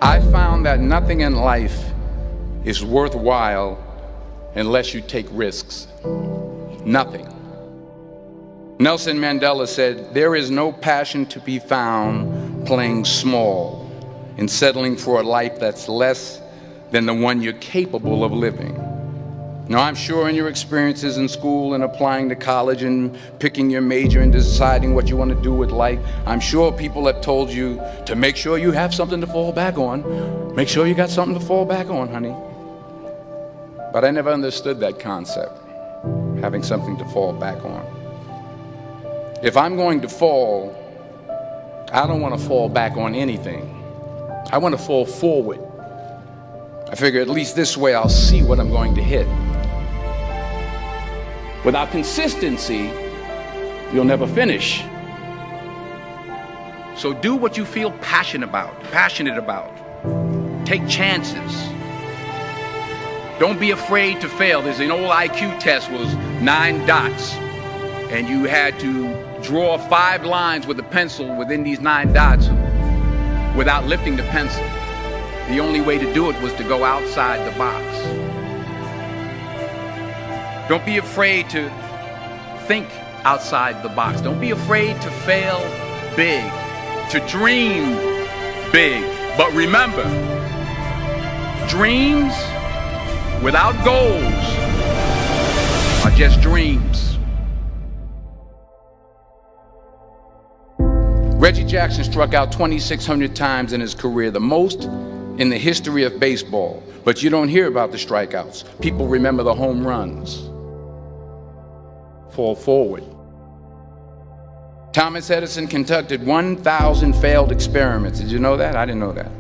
I found that nothing in life is worthwhile unless you take risks. Nothing. Nelson Mandela said, "There is no passion to be found playing small and settling for a life that's less than the one you're capable of living." Now, I'm sure in your experiences in school and applying to college and picking your major and deciding what you want to do with life, I'm sure people have told you to make sure you have something to fall back on. Make sure you got something to fall back on, honey. But I never understood that concept, having something to fall back on. If I'm going to fall, I don't want to fall back on anything. I want to fall forward. I figure at least this way I'll see what I'm going to hit. Without consistency, you'll never finish. So do what you feel passionate about. Take chances. Don't be afraid to fail. There's an old IQ test, was 9 dots, and you had to draw 5 lines with a pencil within these 9 dots without lifting the pencil. The only way to do it was to go outside the box. Don't be afraid to think outside the box. Don't be afraid to fail big, to dream big. But remember, dreams without goals are just dreams. Reggie Jackson struck out 2,600 times in his career, the most in the history of baseball. But you don't hear about the strikeouts. People remember the home runs. Fall forward. Thomas Edison conducted 1,000 failed experiments. Did you know that? I didn't know that.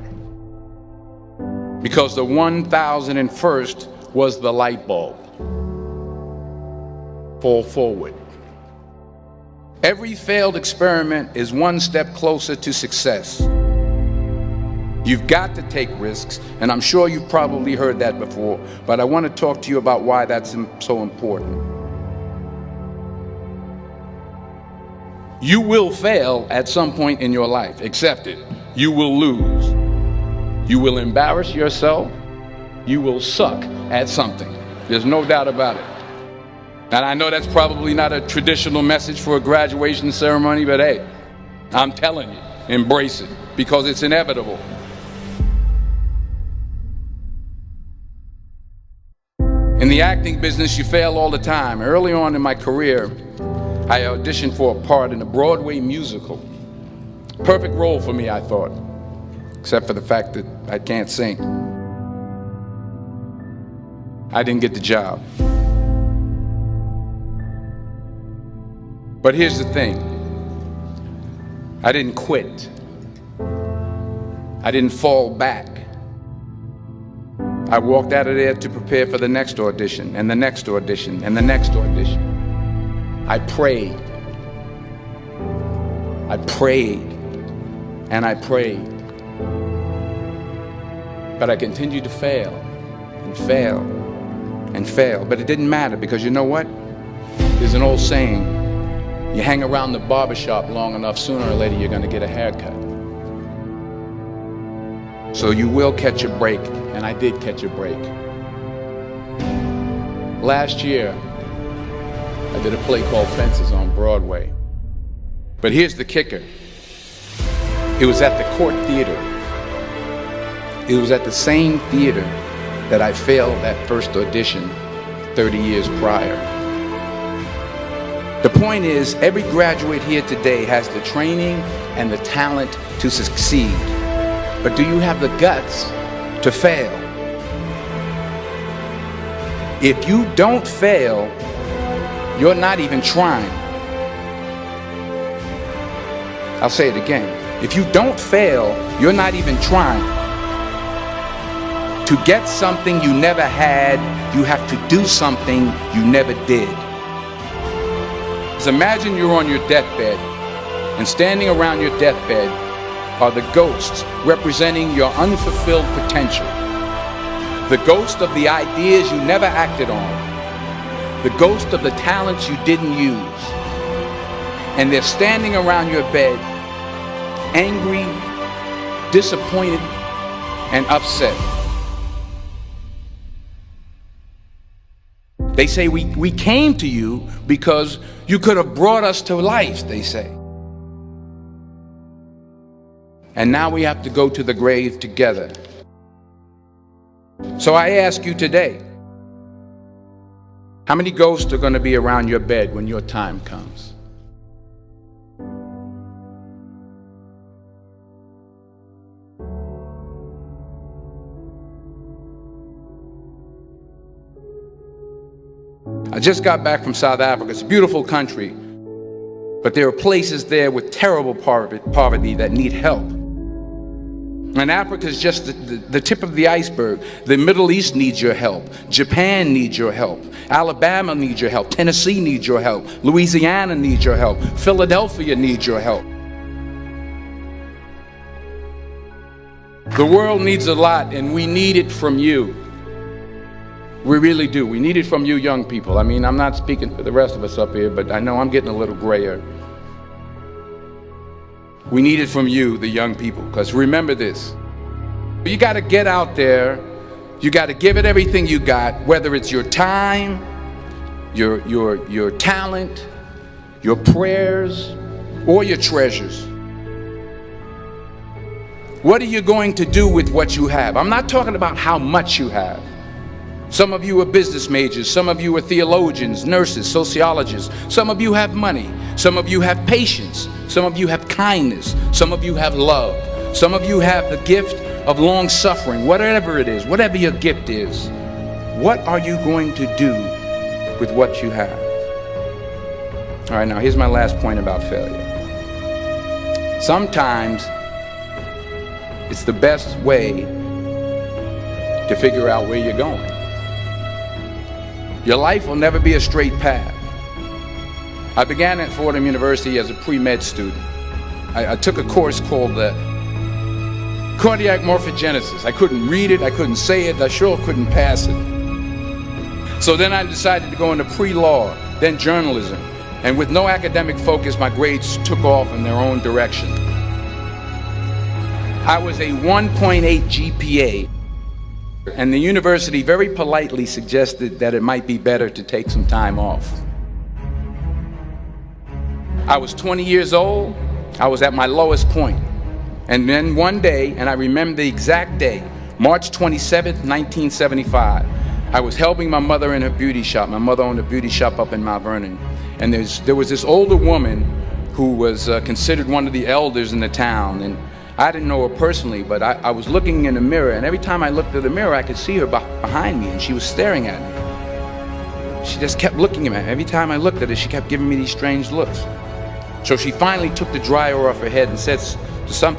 Because the 1,001st was the light bulb. Fall forward. Every failed experiment is one step closer to success. You've got to take risks, and I'm sure you've probably heard that before, but I want to talk to you about why that's so important. You will fail at some point in your life. Accept it. You will lose. You will embarrass yourself. You will suck at something. There's no doubt about it. And I know that's probably not a traditional message for a graduation ceremony, but hey, I'm telling you, embrace it, because it's inevitable. In the acting business, you fail all the time. Early on in my career, I auditioned for a part in a Broadway musical. Perfect role for me, I thought, except for the fact that I can't sing. I didn't get the job. But here's the thing. I didn't quit. I didn't fall back. I walked out of there to prepare for the next audition, and the next audition, and the next audition. I prayed. I prayed. And I prayed. But I continued to fail, and fail, and fail. But it didn't matter, because you know what? There's an old saying, you hang around the barbershop long enough, sooner or later you're going to get a haircut. So you will catch a break, and I did catch a break. Last year, I did a play called Fences on Broadway. But here's the kicker. It was at the Court Theater. It was at the same theater that I failed that first audition 30 years prior. The point is, every graduate here today has the training and the talent to succeed. But do you have the guts to fail? If you don't fail, you're not even trying. I'll say it again. If you don't fail, you're not even trying. To get something you never had, you have to do something you never did. So imagine you're on your deathbed, and standing around your deathbed are the ghosts representing your unfulfilled potential. The ghost of the ideas you never acted on. The ghost of the talents you didn't use. And they're standing around your bed, angry, disappointed, and upset. They say we came to you because you could have brought us to life, they say. And now we have to go to the grave together. So I ask you today, how many ghosts are going to be around your bed when your time comes? I just got back from South Africa. It's a beautiful country, but there are places there with terrible poverty that need help. And Africa is just the tip of the iceberg. The Middle East needs your help. Japan needs your help. Alabama needs your help. Tennessee needs your help. Louisiana needs your help. Philadelphia needs your help. The world needs a lot, and we need it from you. We really do. We need it from you young people. I mean, I'm not speaking for the rest of us up here, but I know I'm getting a little grayer. We need it from you, the young people, because remember this. You got to get out there. You got to give it everything you got, whether it's your time, your talent, your prayers, or your treasures. What are you going to do with what you have? I'm not talking about how much you have. Some of you are business majors, some of you are theologians, nurses, sociologists, some of you have money, some of you have patience, some of you have kindness, some of you have love, some of you have the gift of long suffering, whatever it is, whatever your gift is. What are you going to do with what you have? All right, now here's my last point about failure. Sometimes it's the best way to figure out where you're going. Your life will never be a straight path. I began at Fordham University as a pre-med student. I took a course called cardiac morphogenesis. I couldn't read it, I couldn't say it, I sure couldn't pass it. So then I decided to go into pre-law, then journalism. And with no academic focus, my grades took off in their own direction. I was a 1.8 GPA. And the university very politely suggested that it might be better to take some time off. I was 20 years old. I was at my lowest point. And then one day, and I remember the exact day, March 27th, 1975, I was helping my mother in her beauty shop. My mother owned a beauty shop up in Mount Vernon. And there was this older woman who was considered one of the elders in the town. And I didn't know her personally, but I was looking in the mirror, and every time I looked at the mirror, I could see her behind me, and she was staring at me. She just kept looking at me. Every time I looked at her, she kept giving me these strange looks. So she finally took the dryer off her head and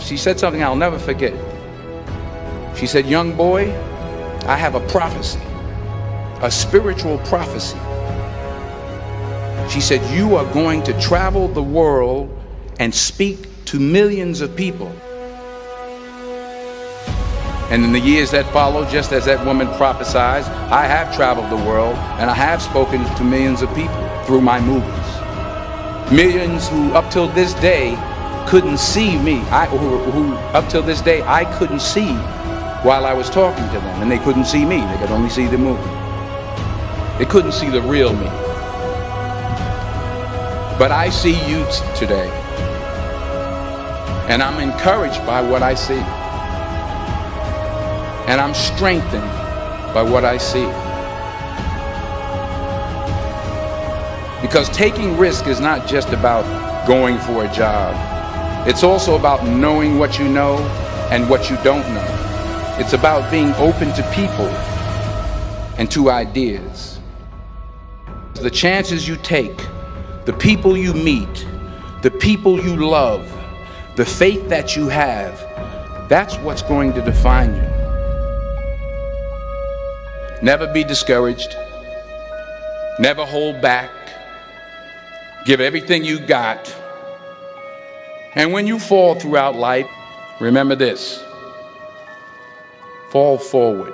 she said something I'll never forget. She said, "Young boy, I have a prophecy, a spiritual prophecy." She said, "You are going to travel the world and speak to millions of people." And in the years that followed, just as that woman prophesied, I have traveled the world and I have spoken to millions of people through my movies. Millions who up till this day couldn't see me, who up till this day I couldn't see while I was talking to them, and they couldn't see me, they could only see the movie. They couldn't see the real me. But I see you today, and I'm encouraged by what I see. And I'm strengthened by what I see. Because taking risk is not just about going for a job. It's also about knowing what you know and what you don't know. It's about being open to people and to ideas. The chances you take, the people you meet, the people you love, the faith that you have, that's what's going to define you. Never be discouraged. Never hold back. Give everything you got. And when you fall throughout life, remember this: fall forward.